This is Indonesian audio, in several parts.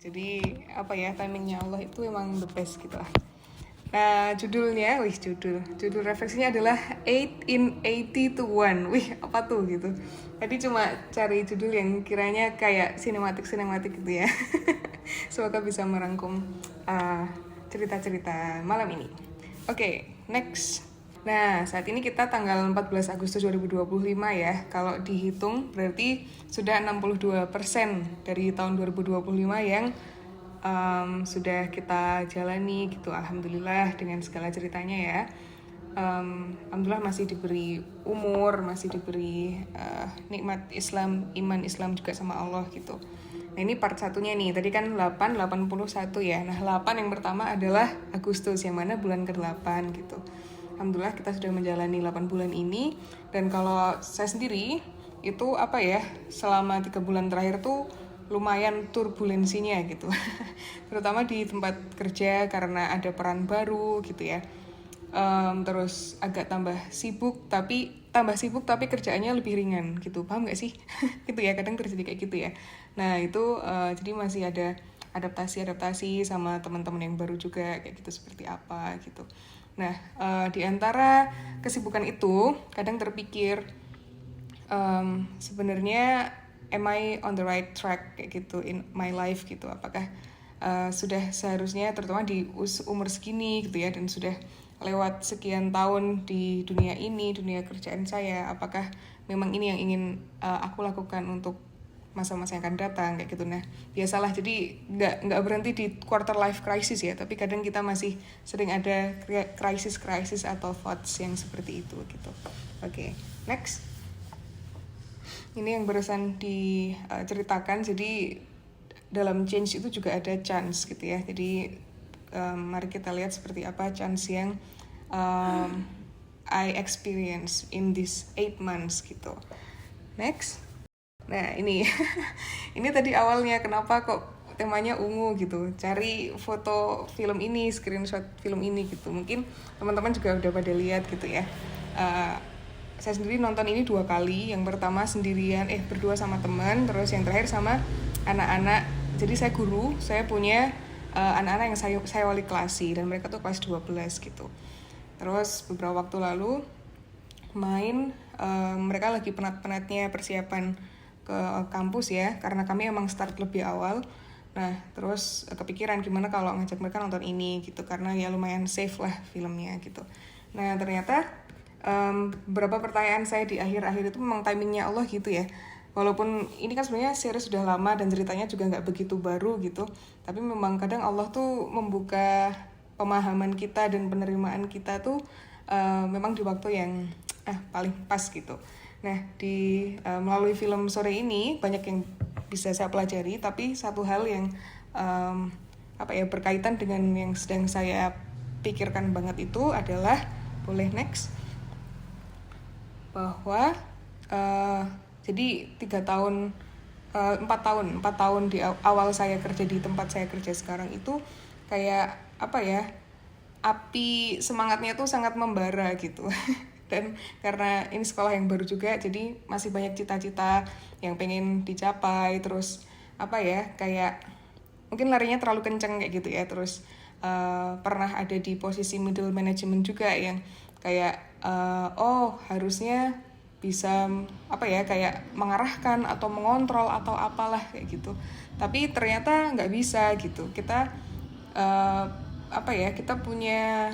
Jadi apa ya, timingnya Allah itu emang the best gitu lah. Nah, judulnya, judul refleksinya adalah 8 in 80 to 1. Wih, apa tuh gitu. Tadi cuma cari judul yang kiranya kayak sinematik gitu ya. Semoga bisa merangkum cerita-cerita malam ini. Oke, next. Nah, saat ini kita tanggal 14 Agustus 2025 ya. Kalau dihitung berarti sudah 62% dari tahun 2025 yang sudah kita jalani gitu. Alhamdulillah dengan segala ceritanya ya. Alhamdulillah masih diberi umur, masih diberi nikmat Islam, iman Islam juga sama Allah gitu. Nah ini part satunya nih, tadi kan 81 ya. Nah 8 yang pertama adalah Agustus, yang mana bulan ke-8 gitu. Alhamdulillah kita sudah menjalani 8 bulan ini. Dan kalau saya sendiri itu apa ya, selama 3 bulan terakhir tuh lumayan turbulensinya gitu. Terutama di tempat kerja karena ada peran baru gitu ya. Terus agak tambah sibuk tapi kerjaannya lebih ringan gitu, paham gak sih? Gitu ya, kadang terjadi kayak gitu ya. Nah itu jadi masih ada adaptasi sama teman-teman yang baru juga kayak gitu, seperti apa gitu. Nah di antara kesibukan itu kadang terpikir sebenarnya am I on the right track kayak gitu in my life gitu, apakah sudah seharusnya terutama di umur segini gitu ya, dan sudah lewat sekian tahun di dunia ini, dunia kerjaan saya, apakah memang ini yang ingin aku lakukan untuk masa-masa yang akan datang kayak gitu. Nah biasalah, jadi nggak berhenti di quarter life crisis ya, tapi kadang kita masih sering ada krisis atau thoughts yang seperti itu gitu. Oke, next. Ini yang barusan diceritakan. Jadi dalam change itu juga ada chance gitu ya. Jadi mari kita lihat seperti apa chance yang I experience in this 8 months gitu. Next. Nah ini ini tadi awalnya kenapa kok temanya ungu gitu, cari foto film ini, screenshot film ini gitu. Mungkin teman-teman juga udah pada lihat gitu ya. Saya sendiri nonton ini 2 kali. Yang pertama sendirian, berdua sama teman. Terus yang terakhir sama anak-anak. Jadi saya guru, saya punya anak-anak yang saya wali kelasi, dan mereka tuh kelas 12 gitu. Terus beberapa waktu lalu main, mereka lagi penat-penatnya persiapan ke kampus ya, karena kami emang start lebih awal. Nah terus kepikiran gimana kalau ngajak mereka nonton ini gitu, karena ya lumayan safe lah filmnya gitu. Nah ternyata beberapa pertanyaan saya di akhir-akhir itu memang timingnya Allah gitu ya. Walaupun ini kan sebenarnya series sudah lama dan ceritanya juga nggak begitu baru gitu, tapi memang kadang Allah tuh membuka pemahaman kita dan penerimaan kita tuh memang di waktu yang paling pas gitu. Nah melalui film sore ini banyak yang bisa saya pelajari, tapi satu hal yang berkaitan dengan yang sedang saya pikirkan banget itu adalah, boleh next, bahwa jadi 4 tahun di awal saya kerja di tempat saya kerja sekarang itu kayak api semangatnya tuh sangat membara gitu. Dan karena ini sekolah yang baru juga, jadi masih banyak cita-cita yang pengen dicapai. Terus kayak mungkin larinya terlalu kenceng kayak gitu ya. Terus pernah ada di posisi middle management juga yang kayak harusnya bisa kayak mengarahkan atau mengontrol atau apalah kayak gitu, tapi ternyata nggak bisa gitu. Kita kita punya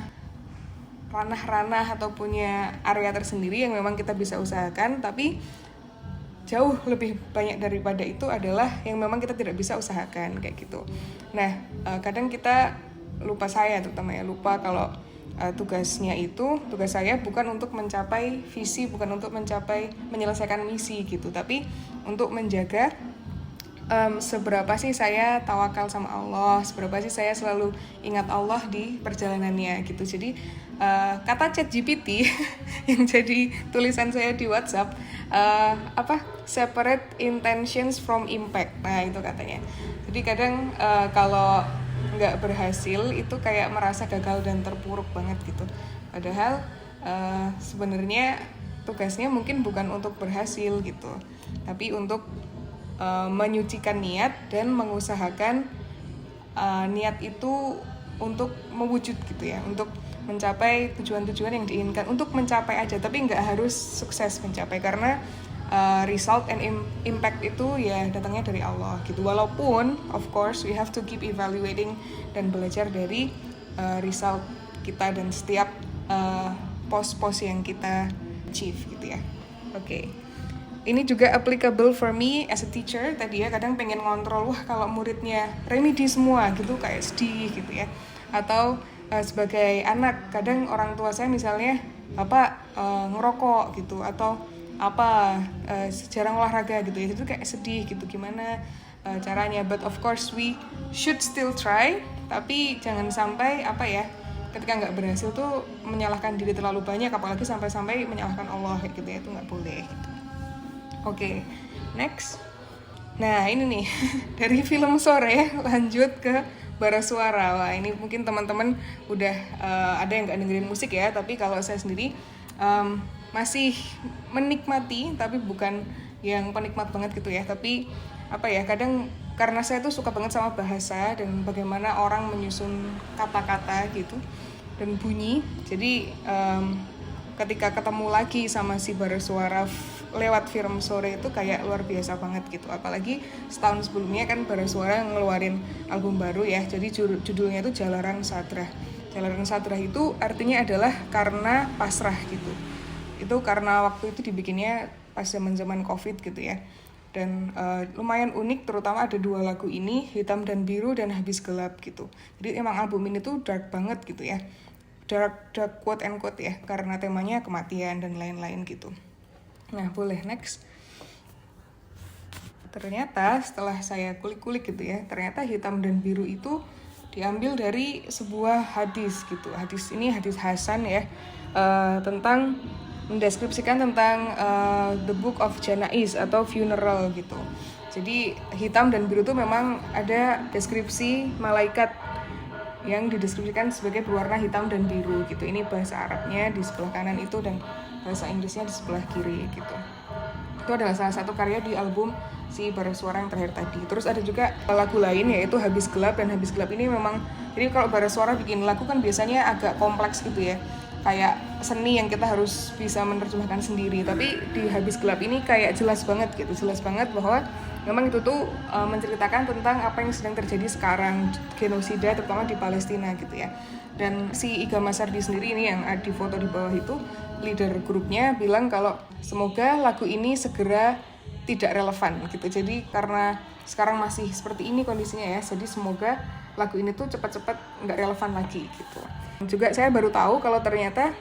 ranah-ranah atau punya area tersendiri yang memang kita bisa usahakan, tapi jauh lebih banyak daripada itu adalah yang memang kita tidak bisa usahakan kayak gitu. Nah kadang kita lupa kalau tugas saya bukan untuk mencapai visi, bukan untuk menyelesaikan misi gitu, tapi untuk menjaga seberapa sih saya tawakal sama Allah, seberapa sih saya selalu ingat Allah di perjalanannya gitu. Jadi kata ChatGPT yang jadi tulisan saya di WhatsApp, separate intentions from impact. Nah itu katanya. Jadi kadang kalau nggak berhasil itu kayak merasa gagal dan terpuruk banget gitu. Padahal sebenarnya tugasnya mungkin bukan untuk berhasil gitu, tapi untuk menyucikan niat dan mengusahakan niat itu untuk mewujud gitu ya, untuk mencapai tujuan-tujuan yang diinginkan, untuk mencapai aja, tapi nggak harus sukses mencapai, karena result and impact itu ya datangnya dari Allah gitu. Walaupun of course we have to keep evaluating dan belajar dari result kita dan setiap pos-pos yang kita achieve gitu ya. Oke. Ini juga applicable for me as a teacher tadi ya, kadang pengen ngontrol, wah kalau muridnya remedi semua gitu kayak sedih gitu ya. Atau sebagai anak, kadang orang tua saya misalnya bapak ngerokok gitu, atau apa jarang olahraga gitu ya, itu kayak sedih gitu, gimana caranya. But of course we should still try, tapi jangan sampai ketika nggak berhasil tuh menyalahkan diri terlalu banyak, apalagi sampai menyalahkan Allah gitu ya, itu nggak boleh gitu. Oke, next. Nah ini nih dari film Sore lanjut ke Bara Suara. Wah ini mungkin teman-teman udah ada yang nggak dengerin musik ya, tapi kalau saya sendiri masih menikmati, tapi bukan yang penikmat banget gitu ya. Tapi kadang karena saya tuh suka banget sama bahasa dan bagaimana orang menyusun kata-kata gitu dan bunyi. Jadi ketika ketemu lagi sama si Bara Suara lewat film Sore itu kayak luar biasa banget gitu. Apalagi setahun sebelumnya kan Bara Suara ngeluarin album baru ya, jadi judulnya itu Jalaran Sadra. Jalaran Sadra itu artinya adalah karena pasrah gitu. Itu karena waktu itu dibikinnya pas zaman Covid gitu ya. Dan lumayan unik, terutama ada 2 lagu ini, Hitam dan Biru dan Habis Gelap gitu. Jadi emang album ini tuh dark banget gitu ya, dark quote and quote ya, karena temanya kematian dan lain-lain gitu. Nah boleh next. Ternyata setelah saya kulik-kulik gitu ya, ternyata Hitam dan Biru itu diambil dari sebuah hadis gitu. Hadis ini hadis Hasan ya, tentang mendeskripsikan tentang the book of Janaiz atau funeral gitu. Jadi hitam dan biru itu memang ada deskripsi malaikat yang dideskripsikan sebagai berwarna hitam dan biru gitu. Ini bahasa Arabnya di sebelah kanan itu dan bahasa Inggrisnya di sebelah kiri gitu. Itu adalah salah satu karya di album si Bara Suara yang terakhir tadi. Terus ada juga lagu lain yaitu Habis Gelap, dan Habis Gelap ini memang, jadi kalau Bara Suara bikin lagu kan biasanya agak kompleks gitu ya, kayak seni yang kita harus bisa menerjemahkan sendiri. Tapi di Habis Gelap ini kayak jelas banget bahwa memang itu tuh menceritakan tentang apa yang sedang terjadi sekarang, genosida terutama di Palestina gitu ya. Dan si Iga Masardi sendiri ini yang ada di foto di bawah itu, leader grupnya bilang kalau semoga lagu ini segera tidak relevan gitu. Jadi karena sekarang masih seperti ini kondisinya ya, jadi semoga lagu ini tuh cepat-cepat nggak relevan lagi gitu. Juga saya baru tahu kalau ternyata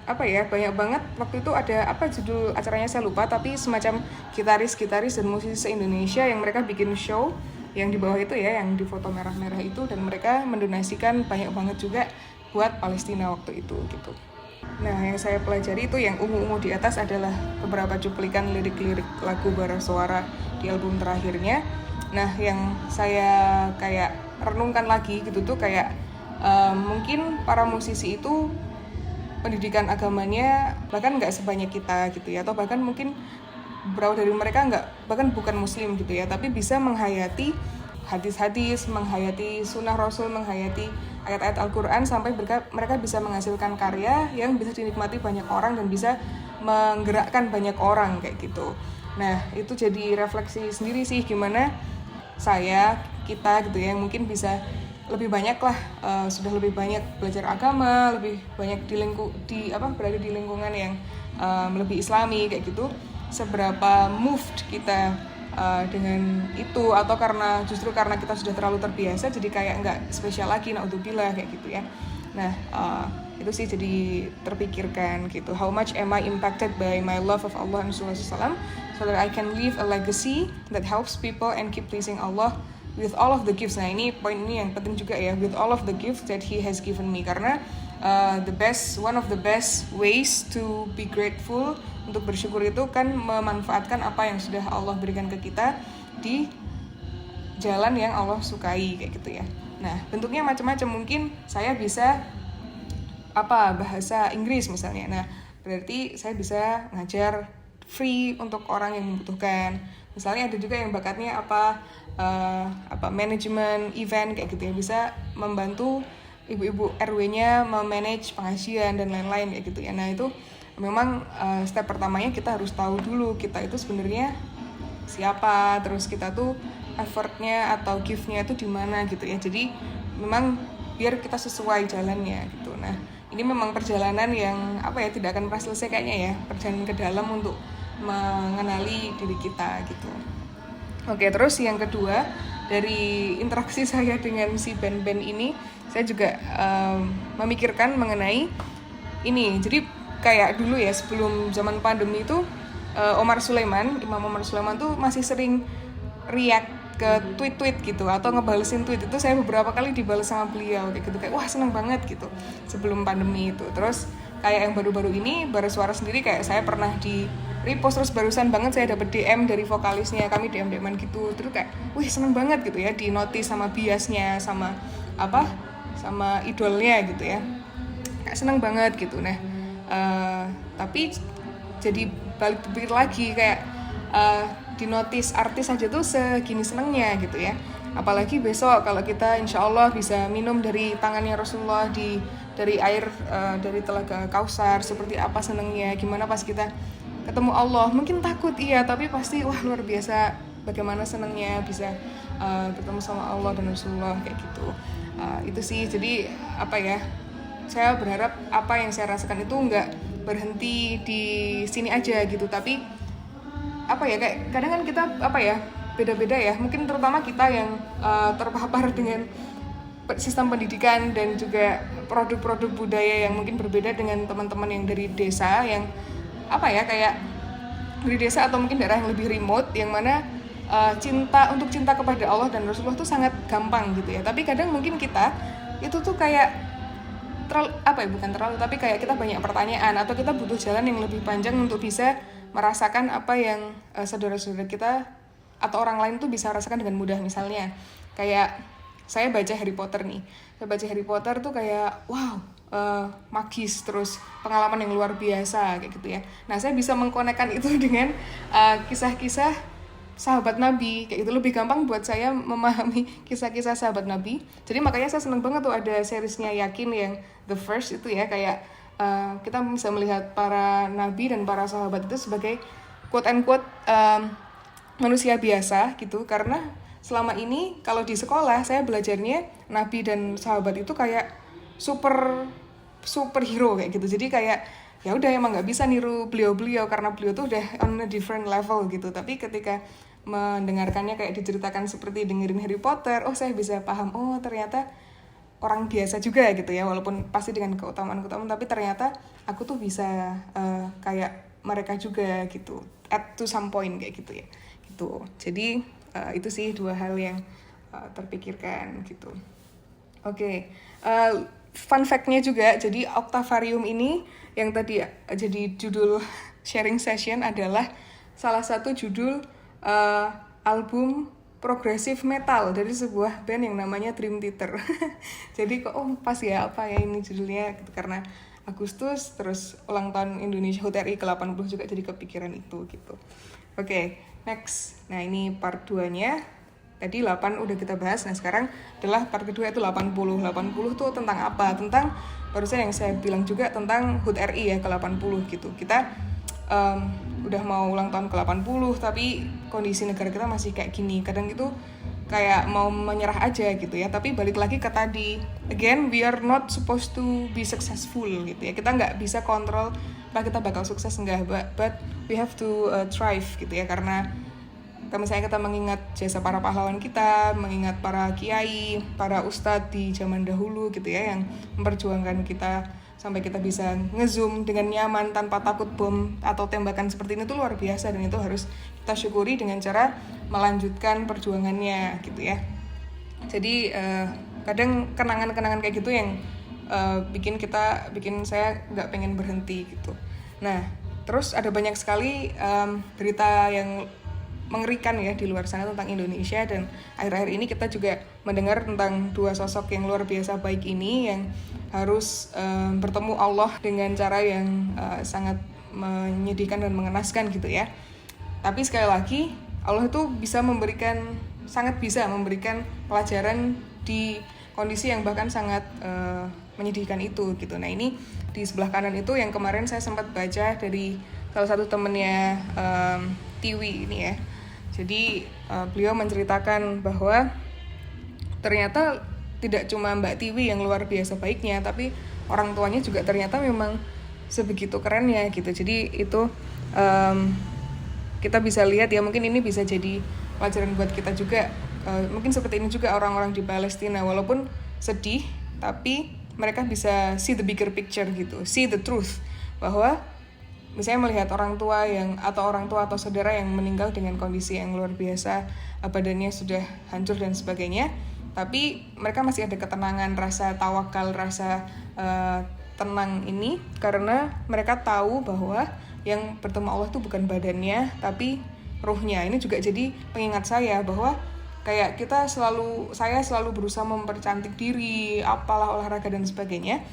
banyak banget waktu itu ada judul acaranya saya lupa, tapi semacam gitaris dan musisi Indonesia yang mereka bikin show yang di bawah itu ya, yang di foto merah-merah itu, dan mereka mendonasikan banyak banget juga buat Palestina waktu itu gitu. Nah yang saya pelajari itu yang ungu-ungu di atas adalah beberapa cuplikan lirik-lirik lagu Bara Suara di album terakhirnya. Nah yang saya kayak renungkan lagi gitu tuh kayak mungkin para musisi itu pendidikan agamanya bahkan nggak sebanyak kita gitu ya, atau bahkan mungkin beberapa dari mereka bahkan bukan muslim gitu ya, tapi bisa menghayati hadis-hadis, menghayati sunnah Rasul, menghayati ayat-ayat Al-Quran sampai mereka bisa menghasilkan karya yang bisa dinikmati banyak orang dan bisa menggerakkan banyak orang kayak gitu. Nah itu jadi refleksi sendiri sih, gimana kita gitu ya, mungkin bisa lebih banyak lah, sudah lebih banyak belajar agama, lebih banyak berada di lingkungan yang lebih islami kayak gitu. Seberapa moved kita dengan itu, atau justru karena kita sudah terlalu terbiasa jadi kayak nggak spesial lagi, naudzubillah kayak gitu ya. Nah itu sih jadi terpikirkan gitu, how much am I impacted by my love of Allah and Rasulullah SAW, so that I can leave a legacy that helps people and keep pleasing Allah with all of the gifts. Nah ini poin ini yang penting juga ya, with all of the gifts that He has given me, karena one of the best ways to be grateful, untuk bersyukur itu kan memanfaatkan apa yang sudah Allah berikan ke kita di jalan yang Allah sukai kayak gitu ya. Nah bentuknya macam-macam, mungkin saya bisa bahasa Inggris misalnya, nah berarti saya bisa ngajar free untuk orang yang membutuhkan. Misalnya ada juga yang bakatnya apa manajemen event kayak gitu ya, bisa membantu ibu-ibu RW-nya memanage pengajian dan lain-lain kayak gitu ya. Nah itu memang step pertamanya kita harus tahu dulu kita itu sebenarnya siapa, terus kita tuh effortnya atau gift-nya itu di mana gitu ya. Jadi memang biar kita sesuai jalannya gitu. Nah ini memang perjalanan yang tidak akan pernah selesai kayaknya ya, perjalanan ke dalam untuk mengenali diri kita gitu. Oke, terus yang kedua, dari interaksi saya dengan si band-band ini, saya juga memikirkan mengenai ini. Jadi kayak dulu ya, sebelum zaman pandemi itu Imam Omar Sulaiman tuh masih sering react ke tweet-tweet gitu atau ngebalesin tweet itu. Saya beberapa kali dibales sama beliau kayak gitu, kayak wah seneng banget gitu sebelum pandemi itu. Terus kayak yang baru-baru ini Bara Suara sendiri, kayak saya pernah di repost, terus barusan banget saya dapet DM dari vokalisnya, kami DM-an gitu, terus kayak wih seneng banget gitu ya, di notice sama biasnya, sama idolnya gitu ya, kayak seneng banget gitu. Nah tapi jadi balik berpikir lagi kayak di notice artis aja tuh segini senengnya gitu ya, apalagi besok kalau kita insya Allah bisa minum dari tangannya Rasulullah dari air dari telaga Kausar, seperti apa senengnya, gimana pas kita ketemu Allah. Mungkin takut iya, tapi pasti wah luar biasa bagaimana senengnya bisa ketemu sama Allah dan Rasulullah kayak gitu. Itu sih, jadi saya berharap apa yang saya rasakan itu nggak berhenti di sini aja gitu, tapi kayak kadang kan kita beda-beda ya, mungkin terutama kita yang terpapar dengan sistem pendidikan dan juga produk-produk budaya yang mungkin berbeda dengan teman-teman yang dari desa, yang kayak dari desa atau mungkin daerah yang lebih remote, yang mana cinta kepada Allah dan Rasulullah tuh sangat gampang gitu ya. Tapi kadang mungkin kita itu tuh kayak tapi kayak kita banyak pertanyaan, atau kita butuh jalan yang lebih panjang untuk bisa merasakan apa yang saudara-saudara kita atau orang lain tuh bisa rasakan dengan mudah. Misalnya kayak saya baca Harry Potter nih, tuh kayak wow, magis, terus pengalaman yang luar biasa kayak gitu ya. Nah saya bisa mengkonekkan itu dengan kisah-kisah sahabat Nabi kayak gitu, lebih gampang buat saya memahami kisah-kisah sahabat Nabi. Jadi makanya saya seneng banget tuh ada seriesnya Yakin yang The First itu ya, kayak kita bisa melihat para nabi dan para sahabat itu sebagai quote and quote manusia biasa gitu. Karena selama ini kalau di sekolah saya belajarnya nabi dan sahabat itu kayak superhero kayak gitu. Jadi kayak ya udah emang nggak bisa niru beliau karena beliau tuh udah on a different level gitu. Tapi ketika mendengarkannya kayak diceritakan seperti dengerin Harry Potter, saya bisa paham, ternyata orang biasa juga gitu ya, walaupun pasti dengan keutamaan, tapi ternyata aku tuh bisa kayak mereka juga gitu, at to some point kayak gitu ya gitu. Jadi itu sih dua hal yang terpikirkan gitu. Oke. Fun fact-nya juga, jadi Octavarium ini yang tadi jadi judul sharing session adalah salah satu judul album progressive metal dari sebuah band yang namanya Dream Theater. Jadi kok pas ya ini judulnya gitu, karena Agustus terus ulang tahun Indonesia HUT RI ke-80 juga, jadi kepikiran itu gitu. Oke, next. Nah ini part 2-nya. Tadi 8 udah kita bahas. Nah sekarang adalah part kedua, itu 80. 80 tuh tentang apa? Tentang barusan yang saya bilang juga tentang HUT RI ya ke-80 gitu. Kita udah mau ulang tahun ke-80 tapi kondisi negara kita masih kayak gini. Kadang itu kayak mau menyerah aja gitu ya. Tapi balik lagi ke tadi, again we are not supposed to be successful gitu ya. Kita nggak bisa kontrol apakah kita bakal sukses enggak, but we have to thrive gitu ya. Karena misalnya kita mengingat jasa para pahlawan kita, mengingat para kiai, para ustadz di zaman dahulu gitu ya, yang memperjuangkan kita sampai kita bisa ngezoom dengan nyaman tanpa takut bom atau tembakan seperti ini tuh luar biasa, dan itu harus kita syukuri dengan cara melanjutkan perjuangannya gitu ya. Jadi kadang kenangan-kenangan kayak gitu yang bikin saya nggak pengen berhenti gitu. Nah terus ada banyak sekali berita yang mengerikan ya di luar sana tentang Indonesia, dan akhir-akhir ini kita juga mendengar tentang dua sosok yang luar biasa baik ini yang harus bertemu Allah dengan cara yang sangat menyedihkan dan mengenaskan gitu ya. Tapi sekali lagi Allah itu sangat bisa memberikan pelajaran di kondisi yang bahkan sangat menyedihkan itu gitu. Nah ini di sebelah kanan itu yang kemarin saya sempat baca dari salah satu temennya Tiwi ini ya. Jadi beliau menceritakan bahwa ternyata tidak cuma Mbak Tiwi yang luar biasa baiknya, tapi orang tuanya juga ternyata memang sebegitu kerennya gitu. Jadi itu kita bisa lihat ya, mungkin ini bisa jadi pelajaran buat kita juga. Mungkin seperti ini juga orang-orang di Palestina, walaupun sedih tapi mereka bisa see the bigger picture gitu, see the truth, bahwa misalnya melihat orang tua atau saudara yang meninggal dengan kondisi yang luar biasa, badannya sudah hancur dan sebagainya, tapi mereka masih ada ketenangan, rasa tawakal, rasa tenang ini karena mereka tahu bahwa yang bertemu Allah itu bukan badannya tapi ruhnya. Ini juga jadi pengingat saya bahwa kayak saya selalu berusaha mempercantik diri, apalah olahraga dan sebagainya,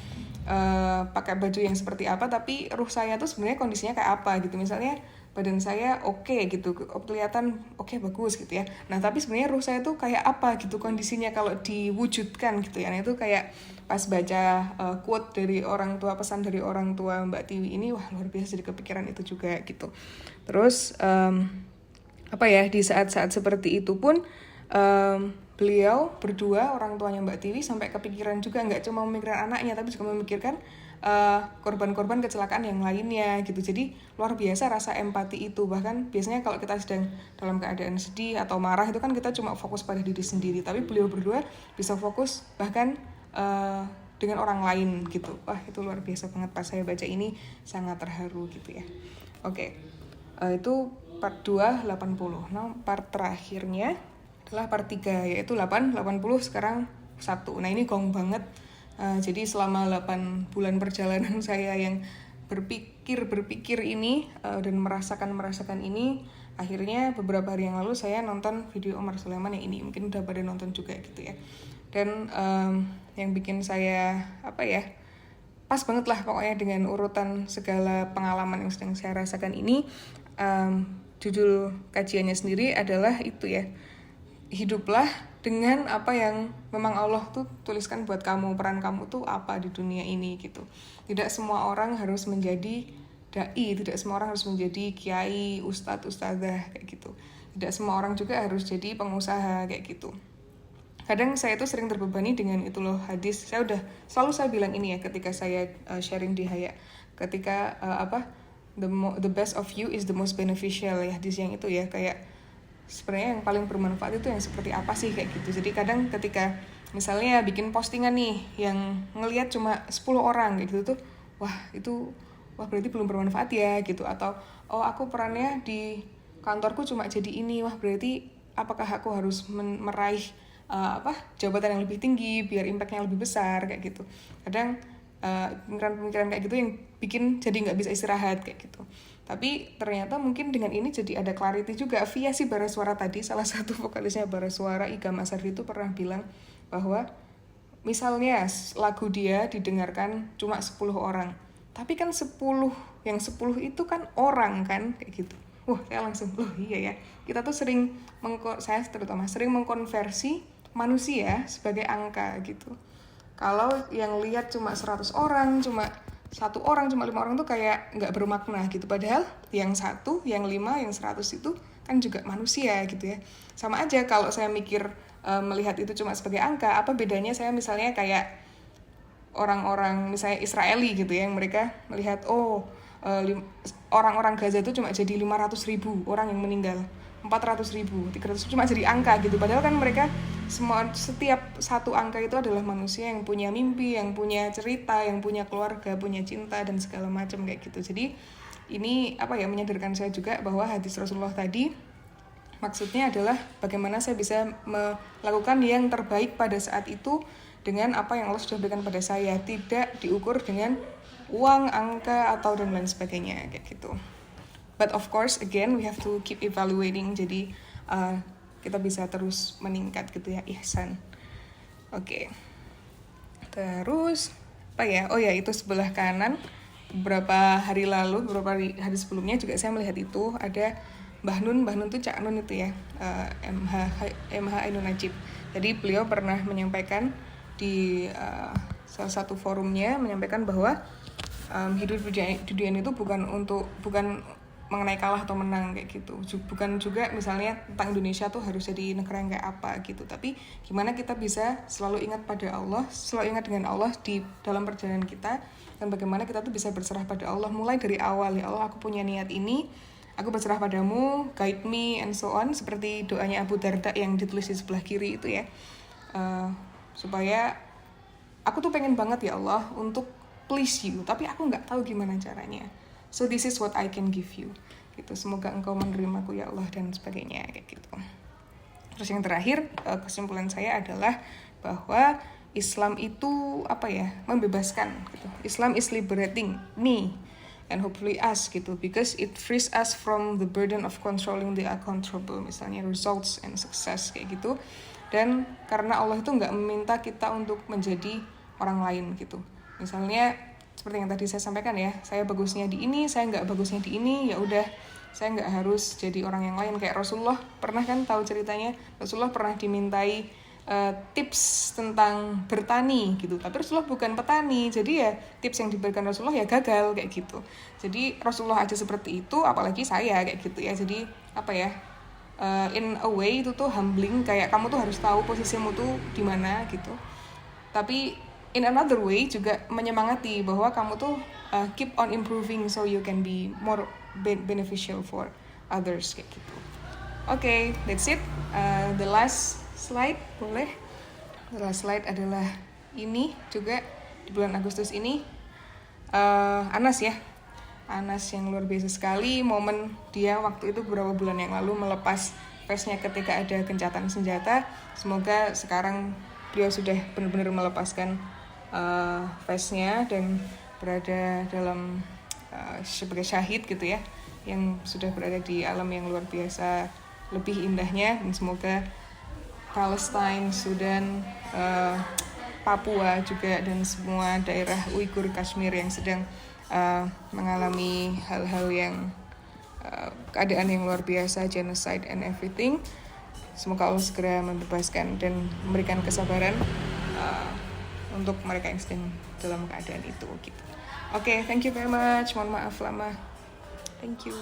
pakai baju yang seperti apa, tapi ruh saya tuh sebenarnya kondisinya kayak apa gitu. Misalnya badan saya oke gitu, kelihatan oke, bagus gitu ya. Nah tapi sebenarnya ruh saya tuh kayak apa gitu kondisinya kalau diwujudkan gitu ya. Nah itu kayak pas baca quote dari orang tua, pesan dari orang tua Mbak Tiwi ini, wah luar biasa, jadi kepikiran itu juga gitu. Terus di saat-saat seperti itu pun beliau berdua, orang tuanya Mbak Tiwi, sampai kepikiran juga, nggak cuma memikirkan anaknya tapi juga memikirkan korban-korban kecelakaan yang lainnya gitu. Jadi luar biasa rasa empati itu. Bahkan biasanya kalau kita sedang dalam keadaan sedih atau marah itu kan kita cuma fokus pada diri sendiri, tapi beliau berdua bisa fokus bahkan dengan orang lain gitu. Wah itu luar biasa banget, pas saya baca ini sangat terharu gitu ya. Oke. Itu part 2 80. Nah part terakhirnya adalah part 3, yaitu 80 sekarang 1. Nah ini gong banget. Jadi selama 8 bulan perjalanan saya yang berpikir ini dan merasakan ini, akhirnya beberapa hari yang lalu saya nonton video Omar Sulaiman yang ini, mungkin udah pada nonton juga gitu ya. Dan yang bikin saya pas banget lah pokoknya dengan urutan segala pengalaman yang sedang saya rasakan ini. Judul kajiannya sendiri adalah itu ya, hiduplah dengan apa yang memang Allah tuh tuliskan buat kamu, peran kamu tuh apa di dunia ini gitu. Tidak semua orang harus menjadi dai, tidak semua orang harus menjadi kiai, ustadz, ustadzah kayak gitu. Tidak semua orang juga harus jadi pengusaha kayak gitu. Kadang saya tuh sering terbebani dengan itu loh hadis. Selalu saya bilang ini ya ketika saya sharing di Haya, ketika the best of you is the most beneficial ya, hadis yang itu ya, kayak sebenarnya yang paling bermanfaat itu yang seperti apa sih kayak gitu. Jadi kadang ketika misalnya bikin postingan nih yang ngelihat cuma 10 orang kayak gitu tuh, wah berarti belum bermanfaat ya gitu. Atau aku perannya di kantorku cuma jadi ini, wah berarti apakah aku harus meraih jabatan yang lebih tinggi biar impactnya lebih besar kayak gitu. Kadang pemikiran-pemikiran kayak gitu yang bikin jadi nggak bisa istirahat kayak gitu. Tapi ternyata mungkin dengan ini jadi ada clarity juga. Via si Bara Suara tadi, salah satu vokalisnya Bara Suara, Iga Masardi itu pernah bilang bahwa misalnya lagu dia didengarkan cuma 10 orang, tapi kan 10 itu kan orang kan kayak gitu. Saya langsung iya ya. Kita tuh saya terutama sering mengkonversi manusia sebagai angka gitu. Kalau yang lihat cuma 100 orang, cuma 1 orang, cuma 5 orang tuh kayak nggak bermakna gitu. Padahal yang 1, yang 5, yang 100 itu kan juga manusia gitu ya. Sama aja kalau saya melihat itu cuma sebagai angka, apa bedanya saya misalnya kayak orang-orang misalnya Israeli gitu ya, yang mereka melihat orang-orang Gaza itu cuma jadi 500.000 orang yang meninggal, 400.000, 300, cuma jadi angka gitu. Padahal kan mereka setiap satu angka itu adalah manusia yang punya mimpi, yang punya cerita, yang punya keluarga, punya cinta dan segala macam kayak gitu. Jadi ini menyadarkan saya juga bahwa hadis Rasulullah tadi maksudnya adalah bagaimana saya bisa melakukan yang terbaik pada saat itu dengan apa yang Allah sudah berikan pada saya, tidak diukur dengan uang, angka atau dan lain sebagainya kayak gitu. But of course again we have to keep evaluating, jadi kita bisa terus meningkat gitu ya, ihsan. Oke. Terus itu sebelah kanan beberapa hari sebelumnya juga saya melihat itu ada Mbah Nun tuh Cak Nun itu ya, MH Ainun Najib. Jadi beliau pernah menyampaikan di salah satu forumnya, menyampaikan bahwa hidup di dunia itu bukan mengenai kalah atau menang kayak gitu, bukan juga misalnya tentang Indonesia tuh harus jadi negara yang kayak apa gitu, tapi gimana kita bisa selalu ingat pada Allah, selalu ingat dengan Allah di dalam perjalanan kita, dan bagaimana kita tuh bisa berserah pada Allah mulai dari awal. Ya Allah, aku punya niat ini, aku berserah padamu, guide me and so on, seperti doanya Abu Darda yang ditulis di sebelah kiri itu ya, supaya aku tuh pengen banget ya Allah untuk please you, tapi aku nggak tahu gimana caranya. So this is what I can give you. Gitu. Semoga engkau menerimaku ya Allah dan sebagainya kayak gitu. Terus yang terakhir, kesimpulan saya adalah bahwa Islam itu membebaskan gitu. Islam is liberating me and hopefully us gitu, because it frees us from the burden of controlling the uncontrollable, misalnya results and success kayak gitu. Dan karena Allah itu nggak meminta kita untuk menjadi orang lain gitu. Misalnya seperti yang tadi saya sampaikan ya, saya bagusnya di ini, saya nggak bagusnya di ini, ya udah, saya nggak harus jadi orang yang lain. Kayak Rasulullah pernah kan tahu ceritanya, Rasulullah pernah dimintai tips tentang bertani gitu, tapi Rasulullah bukan petani, jadi ya tips yang diberikan Rasulullah ya gagal kayak gitu. Jadi Rasulullah aja seperti itu, apalagi saya kayak gitu ya. Jadi in a way itu tuh humbling, kayak kamu tuh harus tahu posisimu tuh di mana gitu. Tapi in another way juga menyemangati bahwa kamu tuh keep on improving so you can be more beneficial for others kayak gitu. Okay, that's it. The last slide boleh. The last slide adalah ini juga di bulan Agustus ini, Anas ya. Anas yang luar biasa sekali, momen dia waktu itu beberapa bulan yang lalu melepas vestnya ketika ada gencatan senjata. Semoga sekarang beliau sudah benar-benar melepaskan vestnya dan berada dalam sebagai syahid gitu ya, yang sudah berada di alam yang luar biasa lebih indahnya. Dan semoga Palestine, Sudan, Papua juga, dan semua daerah Uighur, Kashmir yang sedang mengalami hal-hal yang keadaan yang luar biasa, genocide and everything, semoga Allah segera membebaskan dan memberikan kesabaran untuk mereka yang sedang dalam keadaan itu gitu. Okay, thank you very much. Mohon maaf lama. Thank you.